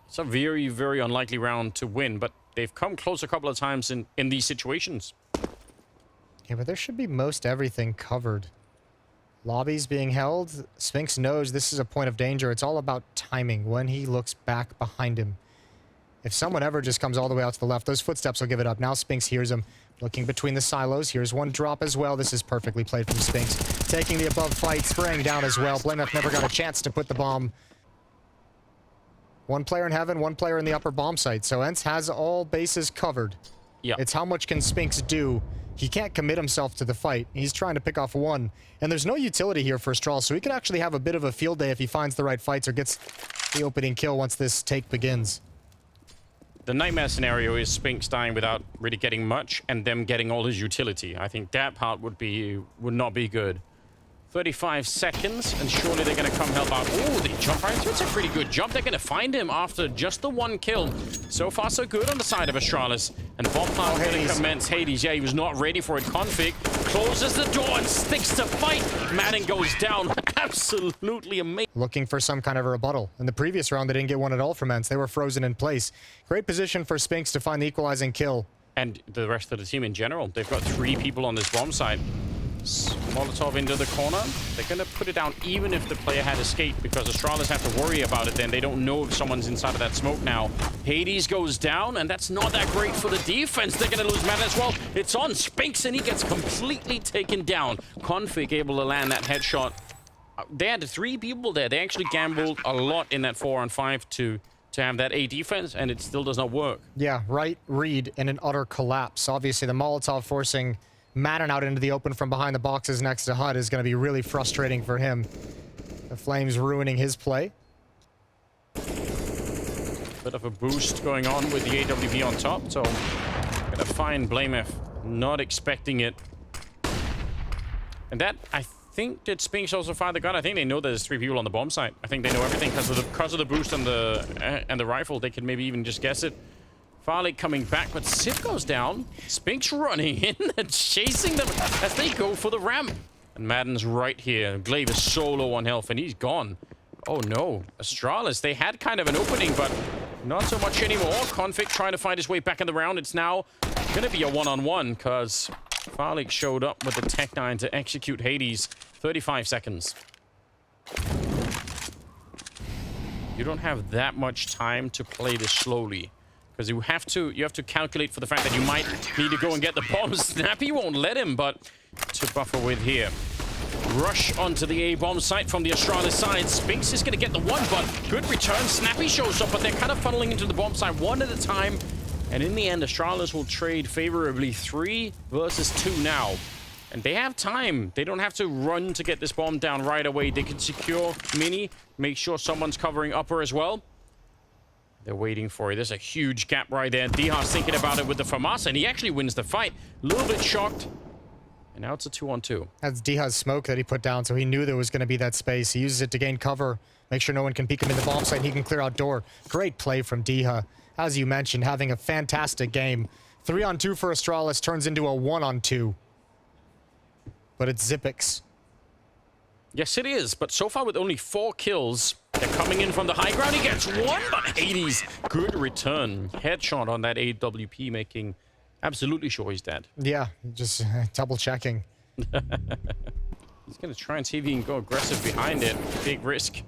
it's a very, very unlikely round to win, but they've come close a couple of times in these situations. Yeah, but there should be most everything covered. Lobbies being held. Spinks knows this is a point of danger. It's all about timing when he looks back behind him. If someone ever just comes all the way out to the left, those footsteps will give it up. Now Spinks hears him. Looking between the silos. Here's one drop as well. This is perfectly played from Spinks. Taking the above fight, spraying down as well. Blameth never got a chance to put the bomb. One player in heaven, one player in the upper bomb site. So Ence has all bases covered. Yeah. It's how much can Spinks do. He can't commit himself to the fight. He's trying to pick off one. And there's no utility here for Astralis, so he could actually have a bit of a field day if he finds the right fights or gets the opening kill once this take begins. The nightmare scenario is Spinks dying without really getting much, and them getting all his utility. I think that part would not be good. 35 seconds, and surely they're going to come help out. Oh, they jump right through. It's a pretty good jump. They're going to find him after just the one kill. So far, so good on the side of Astralis. And bomb plant going to commence. Hades, yeah, he was not ready for it. Config closes the door and sticks to fight. Madden goes down. Absolutely amazing. Looking for some kind of a rebuttal. In the previous round, they didn't get one at all from Ence. They were frozen in place. Great position for Spinks to find the equalizing kill. And the rest of the team in general. They've got 3 people on this bomb site. Molotov into the corner. They're going to put it down even if the player had escaped, because Astralis have to worry about it then. They don't know if someone's inside of that smoke now. Hades goes down, and that's not that great for the defense. They're going to lose Madden as well. It's on Spinks, and he gets completely taken down. Config able to land that headshot. They had 3 people there. They actually gambled a lot in that 4-on-5 to have that A defense, and it still does not work. Yeah, right read in an utter collapse. Obviously, the Molotov forcing Madden out into the open from behind the boxes next to HUD is going to be really frustrating for him. The Flames ruining his play. Bit of a boost going on with the AWP on top, so gonna find Blameth. Not expecting it. And that, I think, did Spinks also fire the gun? I think they know there's 3 people on the bomb site. I think they know everything because of the boost and the rifle. They could maybe even just guess it. Farlig coming back, but Sip goes down. Spinks running in and chasing them as they go for the ramp. And Madden's right here. Glaive is so low on health, and he's gone. Oh no. Astralis, they had kind of an opening, but not so much anymore. Config trying to find his way back in the round. It's now going to be a one-on-one because Farlig showed up with the Tech-9 to execute Hades. 35 seconds. You don't have that much time to play this slowly. Because you have to calculate for the fact that you might need to go and get the bomb. Snappy won't let him, but to buffer with here. Rush onto the A-bomb site from the Astralis side. Spinks is going to get the one, but good return. Snappy shows up, but they're kind of funneling into the bomb site one at a time. And in the end, Astralis will trade favorably 3 versus 2 now. And they have time. They don't have to run to get this bomb down right away. They can secure Mini, make sure someone's covering upper as well. They're waiting for it. There's a huge gap right there. Diha's thinking about it with the FAMAS, and he actually wins the fight. A little bit shocked. And now it's a 2-on-2. That's Diha's smoke that he put down, so he knew there was going to be that space. He uses it to gain cover, make sure no one can peek him in the bomb site, and he can clear out door. Great play from Diha. As you mentioned, having a fantastic game. 3-on-2 for Astralis turns into a 1-on-2. But it's Zipix. Yes, it is. But so far with only 4 kills, they're coming in from the high ground. He gets one, but Hades, good return. Headshot on that AWP, making absolutely sure he's dead. Yeah, just double checking. He's going to try and see if he can go aggressive behind it. Big risk.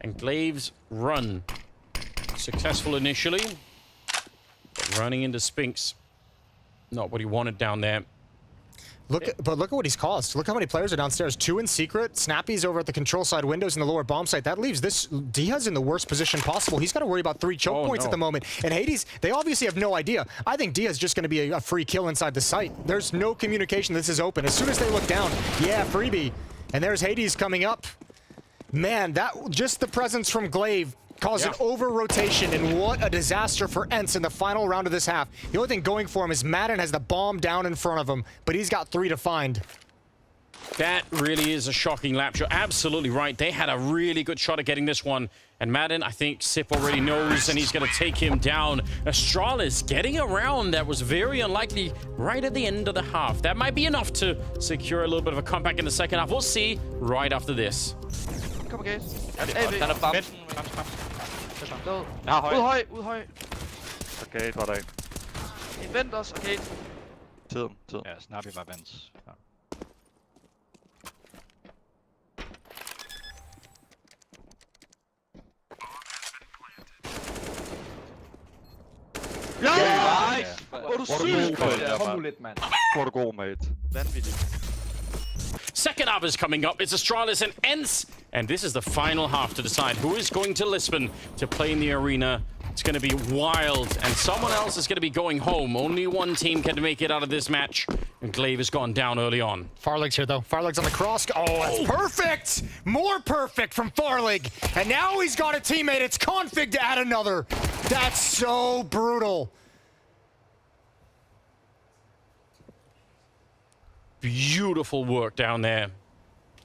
And Glaive's run. Successful initially. But running into Spinks. Not what he wanted down there. Look at what he's caused. Look how many players are downstairs. 2 in secret. Snappy's over at the control side windows in the lower bomb site. That leaves this Diaz in the worst position possible. He's got to worry about 3 choke points at the moment. And Hades, they obviously have no idea. I think Diaz is just going to be a free kill inside the site. There's no communication. This is open. As soon as they look down, yeah, freebie. And there's Hades coming up. Man, that just the presence from Glaive caused an over-rotation, and what a disaster for Ence in the final round of this half. The only thing going for him is Madden has the bomb down in front of him, but he's got 3 to find. That really is a shocking lap. You're absolutely right. They had a really good shot at getting this one. And Madden, I think Sip already knows, and he's going to take him down. Astralis getting around. That was very unlikely right at the end of the half. That might be enough to secure a little bit of a comeback in the second half. We'll see right after this. Kom igen. Den er bamsen. Ud høj. Arcade var der ikke. Vent os, okay. Tiden. Ja, Snappy var vents. Ja. Nice! Hvor er du syg! Kom nu lidt, mand. Hvor er du god, mate. Vanvittigt. Second half is coming up. It's Astralis and Ence. And this is the final half to decide who is going to Lisbon to play in the arena. It's going to be wild. And someone else is going to be going home. Only one team can make it out of this match. And Glaive has gone down early on. Farlig's here, though. Farlig's on the cross. Oh, that's perfect! More perfect from Farlig. And now he's got a teammate. It's Config to add another. That's so brutal. Beautiful work down there.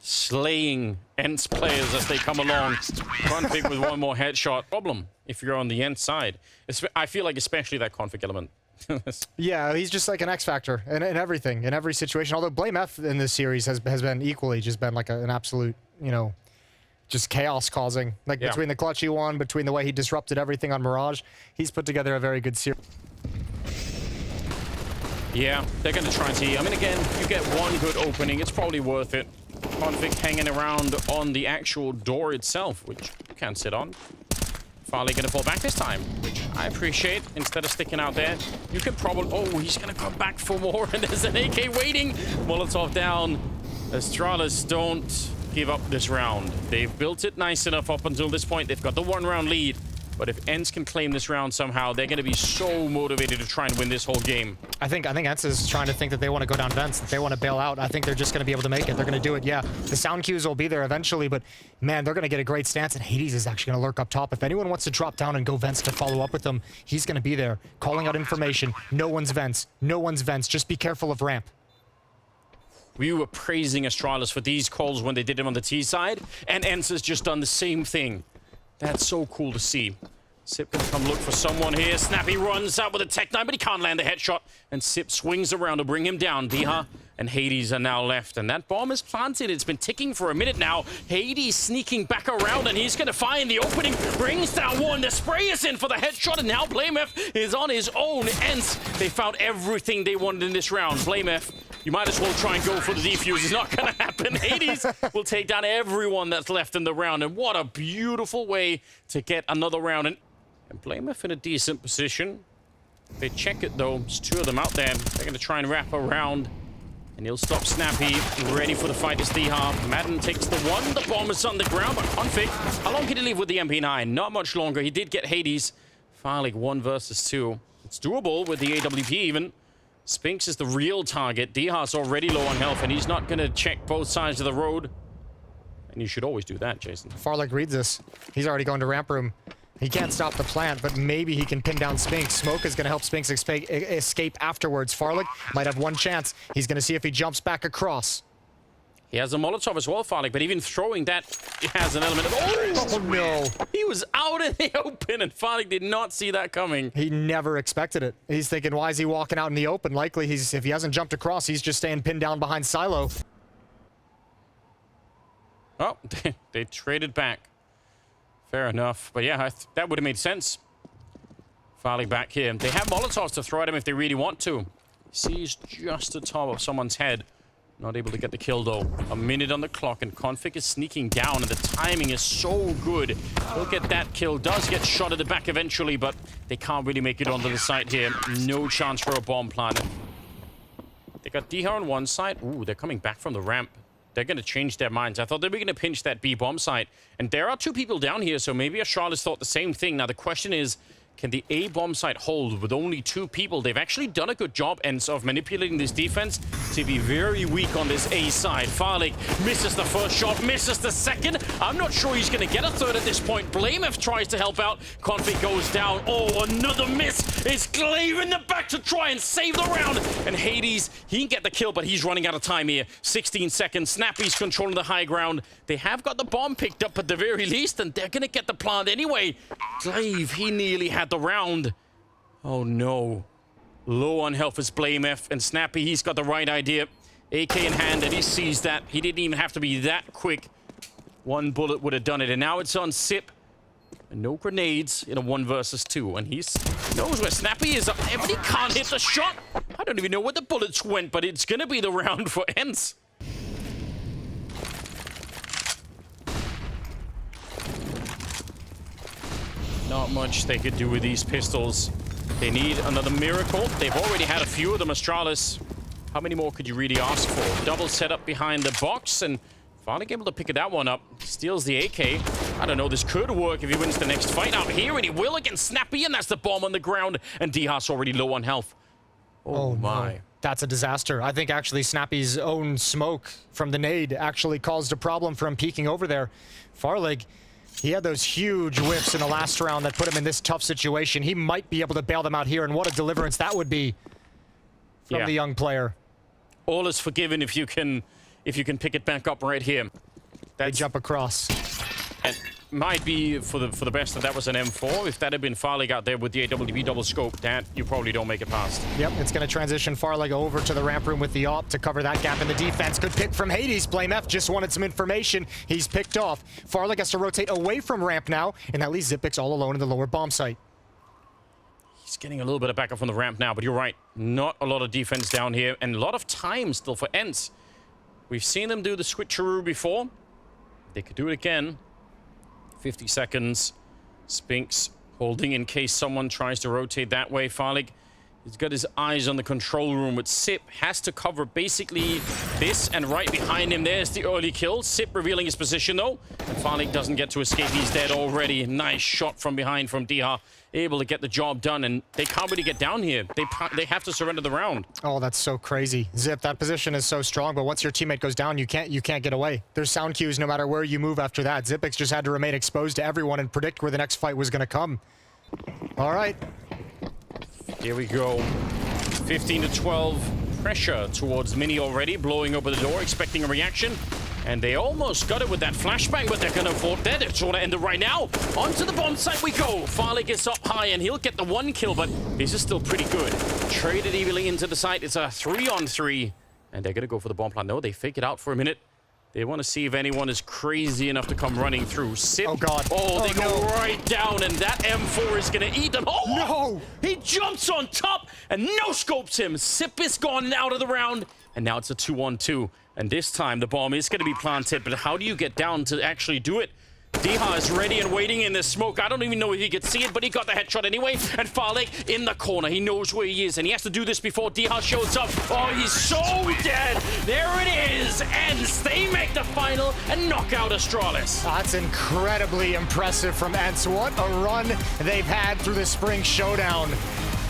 Slaying Ence players as they come along. Config with one more headshot. Problem if you're on the Ence side. I feel like especially that Config element. Yeah, he's just like an X factor in everything, in every situation. Although Blame F in this series has been equally just been like an absolute, you know, just chaos causing. Like between the clutch he won, between the way he disrupted everything on Mirage, he's put together a very good series. Yeah, they're going to try and see. I mean, again, you get one good opening, it's probably worth it. Config hanging around on the actual door itself, which you can't sit on. Farley going to fall back this time, which I appreciate. Instead of sticking out there, you can probably... Oh, he's going to come back for more, and there's an AK waiting. Molotov down. Astralis don't give up this round. They've built it nice enough up until this point. They've got the 1-round lead. But if Ence can claim this round somehow, they're going to be so motivated to try and win this whole game. I think Ence is trying to think that they want to go down vents, that they want to bail out. I think they're just going to be able to make it. They're going to do it, yeah. The sound cues will be there eventually, but man, they're going to get a great stance, and Hades is actually going to lurk up top. If anyone wants to drop down and go vents to follow up with them, he's going to be there, calling out information. No one's vents. No one's vents. Just be careful of ramp. We were praising Astralis for these calls when they did him on the T side, and Ence has just done the same thing. That's so cool to see. Sip can come look for someone here. Snappy runs out with a Tech 9, but he can't land the headshot. And Sip swings around to bring him down. Diha and Hades are now left. And that bomb is planted. It's been ticking for a minute now. Hades sneaking back around, and he's going to find the opening. Brings down one. The spray is in for the headshot, and now BlameF is on his own. Ence, they found everything they wanted in this round. BlameF, you might as well try and go for the defuse. It's not going to happen. Hades will take down everyone that's left in the round. And what a beautiful way to get another round. And BlameF in a decent position. They check it, though. There's 2 of them out there. They're going to try and wrap around. And he'll stop Snappy. Ready for the fight is Diha. Madden takes the 1. The bomb is on the ground, but Config, how long can he leave with the MP9? Not much longer. He did get Hades. Finally, 1 versus 2. It's doable with the AWP even. Spinks is the real target. Diha's already low on health, and he's not going to check both sides of the road. And you should always do that, Jason. Farlig reads this. He's already going to ramp room. He can't stop the plant, but maybe he can pin down Spinks. Smoke is going to help Spinks escape afterwards. Farlig might have one chance. He's going to see if he jumps back across. He has a Molotov as well, Farlig, but even throwing that, it has an element of... Oh, no. He was out in the open, and Farlig did not see that coming. He never expected it. He's thinking, why is he walking out in the open? Likely, if he hasn't jumped across, he's just staying pinned down behind Silo. Oh, they traded back. Fair enough. But yeah, that would have made sense. Farley back here. They have Molotovs to throw at him if they really want to. Sees just the top of someone's head. Not able to get the kill, though. A minute on the clock, and Config is sneaking down, and the timing is so good. He'll get that kill. Does get shot at the back eventually, but they can't really make it onto the site here. No chance for a bomb plant. They got Diha on one side. Ooh, they're coming back from the ramp. They're going to change their minds. I thought they were going to pinch that B bomb site. And there are 2 people down here, so maybe Astralis thought the same thing. Now, the question is, can the A bomb site hold with only 2 people? They've actually done a good job, Ence, of manipulating this defense to be very weak on this A side. Farlig misses the first shot, misses the second. I'm not sure he's going to get a third at this point. BlameF tries to help out. Config goes down. Oh, another miss. It's Glaive in the back to try and save the round. And Hades, he can get the kill, but he's running out of time here. 16 seconds. Snappy's controlling the high ground. They have got the bomb picked up at the very least, and they're going to get the plant anyway. Glaive, he nearly had the round. Oh no. Low on health is BlameF, and Snappy, he's got the right idea. AK in hand, and he sees that. He didn't even have to be that quick. 1 bullet would have done it, and now it's on Sip. And no grenades in a 1 versus 2, and he knows where Snappy is, but he can't hit the shot. I don't even know where the bullets went, but it's gonna be the round for Ence. Not much they could do with these pistols. They need another miracle. They've already had a few of them, Astralis. How many more could you really ask for? Double setup behind the box, and finally able to pick that one up. Steals the AK. I don't know, this could work if he wins the next fight out here, and he will against Snappy, and that's the bomb on the ground, and Diha's already low on health. Oh my. No. That's a disaster. I think actually Snappy's own smoke from the nade actually caused a problem for him peeking over there. Farlig, he had those huge whiffs in the last round that put him in this tough situation. He might be able to bail them out here, and what a deliverance that would be from the young player. All is forgiven if you can pick it back up right here. They jump across. And might be for the best that was an M4. If that had been Farlig out there with the AWP double scope, that you probably don't make it past. Yep, it's going to transition Farlig over to the ramp room with the AWP to cover that gap in the defense. Good pick from Hades. BlameF just wanted some information. He's picked off. Farlig has to rotate away from ramp now, and that leaves Zipix all alone in the lower bomb site. He's getting a little bit of backup from the ramp now, but you're right. Not a lot of defense down here, and a lot of time still for Ence. We've seen them do the switcheroo before. They could do it again. 50 seconds. Spinks holding in case someone tries to rotate that way. Farlig, he's got his eyes on the control room, but Sip has to cover basically this, and right behind him, there's the early kill. Sip revealing his position, though, and Farlig doesn't get to escape. He's dead already. Nice shot from behind from Diha. Able to get the job done, and they can't really get down here. They have to surrender the round. Oh, that's so crazy. Zip, that position is so strong, but once your teammate goes down, you can't get away. There's sound cues no matter where you move after that. Zipix just had to remain exposed to everyone and predict where the next fight was going to come. All right. Here we go. 15 to 12. Pressure towards Mini already, blowing open the door, expecting a reaction. And they almost got it with that flashbang, but they're going to avoid that. It's going to end it right now. Onto the bomb site we go. Farlig is up high, and he'll get the 1 kill, but this is still pretty good. Traded evenly into the site. It's a 3-on-3. And they're going to go for the bomb plant. No, they fake it out for a minute. They want to see if anyone is crazy enough to come running through. Sip. Oh, God. Oh, they go right down, and that M4 is going to eat them. Oh, no! He jumps on top and no-scopes him. Sip is gone out of the round, and now it's a 2-on-2. And this time, the bomb is going to be planted, but how do you get down to actually do it? Diha is ready and waiting in the smoke. I don't even know if he could see it, but he got the headshot anyway. And Farlig in the corner. He knows where he is, and he has to do this before Diha shows up. Oh, he's so dead. There it is. Ence, they make the final and knock out Astralis. That's incredibly impressive from Ence. What a run they've had through the spring showdown.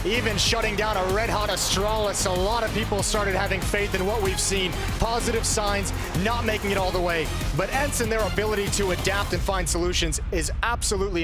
Even shutting down a red-hot Astralis, a lot of people started having faith in what we've seen. Positive signs, not making it all the way. But Ence and their ability to adapt and find solutions is absolutely